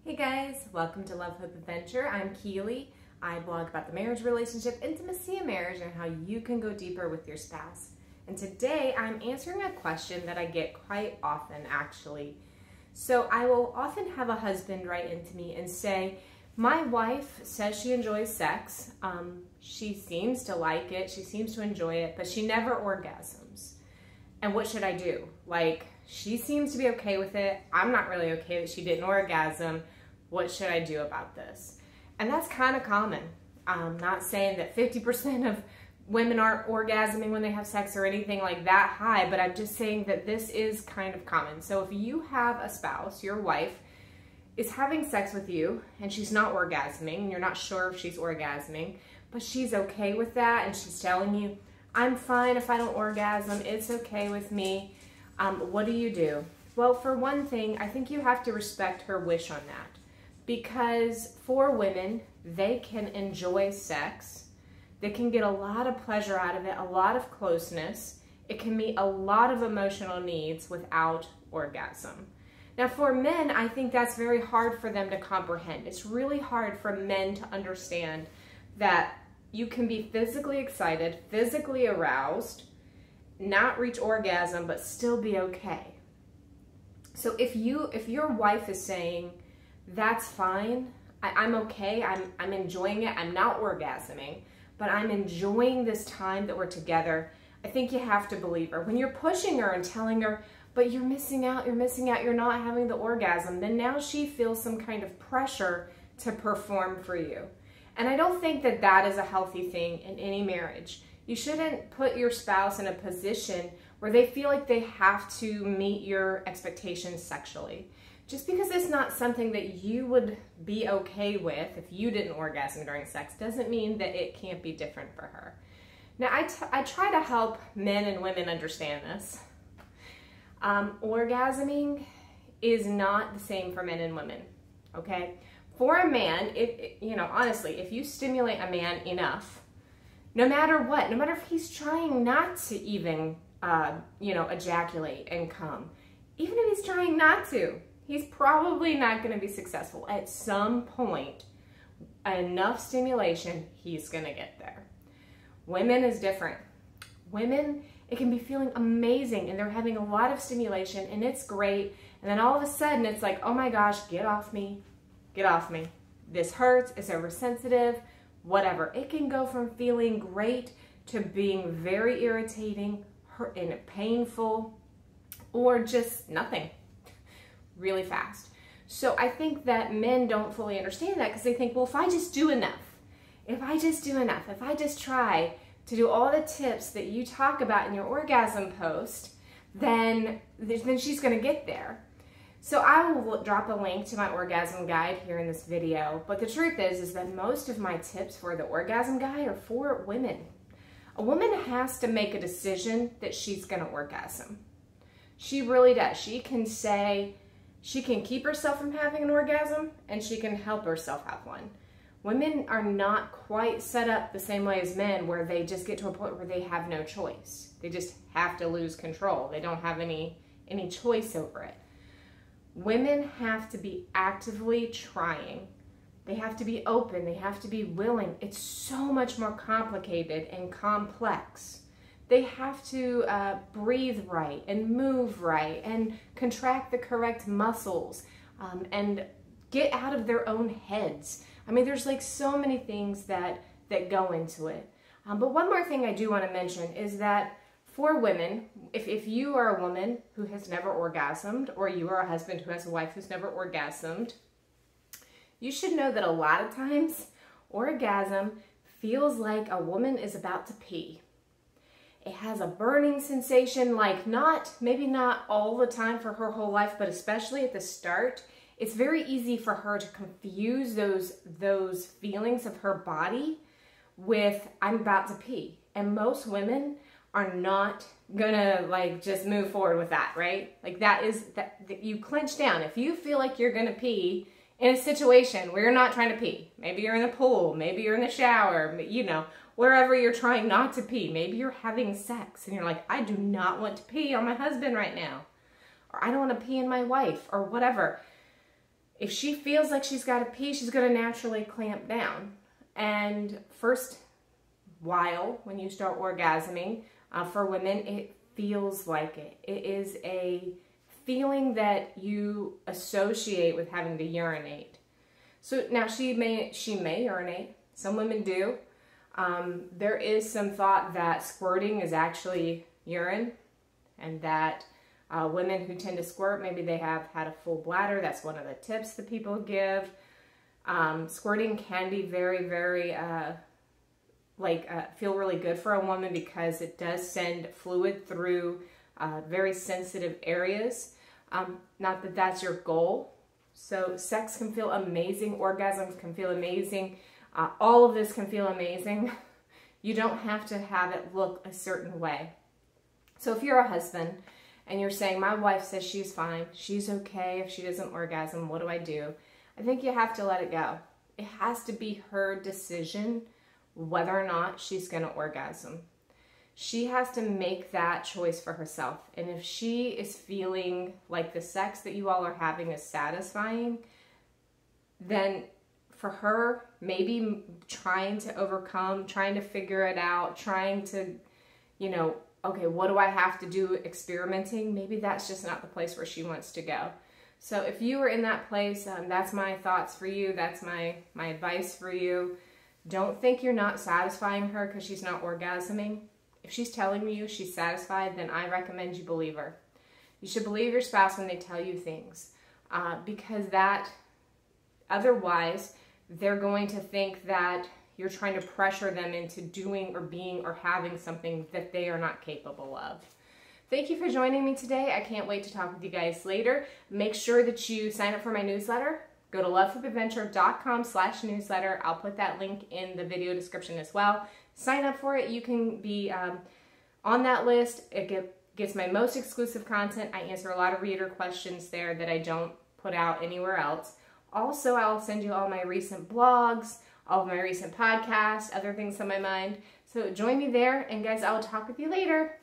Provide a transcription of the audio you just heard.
Hey guys, welcome to Love, Hope, Adventure. I'm Keely. I blog about the marriage, relationship, intimacy in marriage, and how you can go deeper with your spouse. And today I'm answering a question that I get quite often, actually. So I will often have a husband write into me and say, my wife says she enjoys sex. She seems to like it. She seems to enjoy it, but she never orgasms. And what should I do? Like, she seems to be okay with it. I'm not really okay that she didn't orgasm. What should I do about this? And that's kind of common. I'm not saying that 50% of women aren't orgasming when they have sex or anything like that high, but I'm just saying that this is kind of common. So if you have a spouse, your wife is having sex with you and she's not orgasming, and you're not sure if she's orgasming, but she's okay with that and she's telling you, I'm fine if I don't orgasm, it's okay with me. What do you do? Well, for one thing, I think you have to respect her wish on that. Because for women, they can enjoy sex. They can get a lot of pleasure out of it, a lot of closeness. It can meet a lot of emotional needs without orgasm. Now for men, I think that's very hard for them to comprehend. It's really hard for men to understand that you can be physically excited, physically aroused, not reach orgasm, but still be okay. So if your wife is saying, that's fine, I'm okay, I'm enjoying it, I'm not orgasming, but I'm enjoying this time that we're together, I think you have to believe her. When you're pushing her and telling her, but you're missing out, you're not having the orgasm, then now she feels some kind of pressure to perform for you. And I don't think that that is a healthy thing in any marriage. You shouldn't put your spouse in a position where they feel like they have to meet your expectations sexually. Just because it's not something that you would be okay with if you didn't orgasm during sex doesn't mean that it can't be different for her. Now, I try to help men and women understand this. Orgasming is not the same for men and women, okay? For a man, honestly, if you stimulate a man enough, no matter what, no matter if he's trying not to even, ejaculate and come, even if he's trying not to, he's probably not going to be successful. At some point, enough stimulation, he's going to get there. Women is different. Women, it can be feeling amazing and they're having a lot of stimulation and it's great. And then all of a sudden it's like, oh my gosh, get off me. Get off me. This hurts, it's oversensitive, whatever. It can go from feeling great to being very irritating, hurt, and painful, or just nothing, really fast. So I think that men don't fully understand that because they think, well, if I just do enough, if I just try to do all the tips that you talk about in your orgasm post, then she's going to get there. So I will drop a link to my orgasm guide here in this video, but the truth is that most of my tips for the orgasm guide are for women. A woman has to make a decision that she's going to orgasm. She really does. She can say, she can keep herself from having an orgasm and she can help herself have one. Women are not quite set up the same way as men where they just get to a point where they have no choice. They just have to lose control. They don't have any choice over it. Women have to be actively trying. They have to be open. They have to be willing. It's so much more complicated and complex. They have to breathe right and move right and contract the correct muscles and get out of their own heads. I mean, there's like so many things that go into it. But one more thing I do want to mention is that for women, if you are a woman who has never orgasmed, or you are a husband who has a wife who's never orgasmed, you should know that a lot of times orgasm feels like a woman is about to pee. It has a burning sensation, like maybe not all the time for her whole life, but especially at the start. It's very easy for her to confuse those feelings of her body with, I'm about to pee. And most women are not gonna like just move forward with that, right? Like that you clench down. If you feel like you're gonna pee in a situation where you're not trying to pee, maybe you're in the pool, maybe you're in the shower, wherever you're trying not to pee, maybe you're having sex and you're like, I do not want to pee on my husband right now, or I don't want to pee in my wife, or whatever. if she feels like she's got to pee, she's going to naturally clamp down. And first while, when you start orgasming, for women, it feels like it. It is a feeling that you associate with having to urinate. So now she may urinate. Some women do. There is some thought that squirting is actually urine, and that women who tend to squirt, maybe they have had a full bladder. That's one of the tips that people give. Squirting can be very, very, feel really good for a woman because it does send fluid through very sensitive areas. Not that that's your goal. So sex can feel amazing. Orgasms can feel amazing. All of this can feel amazing. You don't have to have it look a certain way. So if you're a husband and you're saying, my wife says she's fine, she's okay if she doesn't orgasm, what do I do? I think you have to let it go. It has to be her decision whether or not she's going to orgasm. She has to make that choice for herself. And if she is feeling like the sex that you all are having is satisfying, then for her, maybe trying to overcome, trying to figure it out, trying to, okay, what do I have to do, experimenting, maybe that's just not the place where she wants to go. So if you are in that place, that's my thoughts for you. That's my advice for you. Don't think you're not satisfying her because she's not orgasming. If she's telling you she's satisfied, then I recommend you believe her. You should believe your spouse when they tell you things, because otherwise they're going to think that you're trying to pressure them into doing or being or having something that they are not capable of. Thank you for joining me today. I can't wait to talk with you guys later. Make sure that you sign up for my newsletter. Go to lovefoodadventure.com/newsletter. I'll put that link in the video description as well. Sign up for it. You can be on that list. It gets my most exclusive content. I answer a lot of reader questions there that I don't put out anywhere else. Also, I'll send you all my recent blogs, all of my recent podcasts, other things on my mind. So join me there, and guys, I'll talk with you later.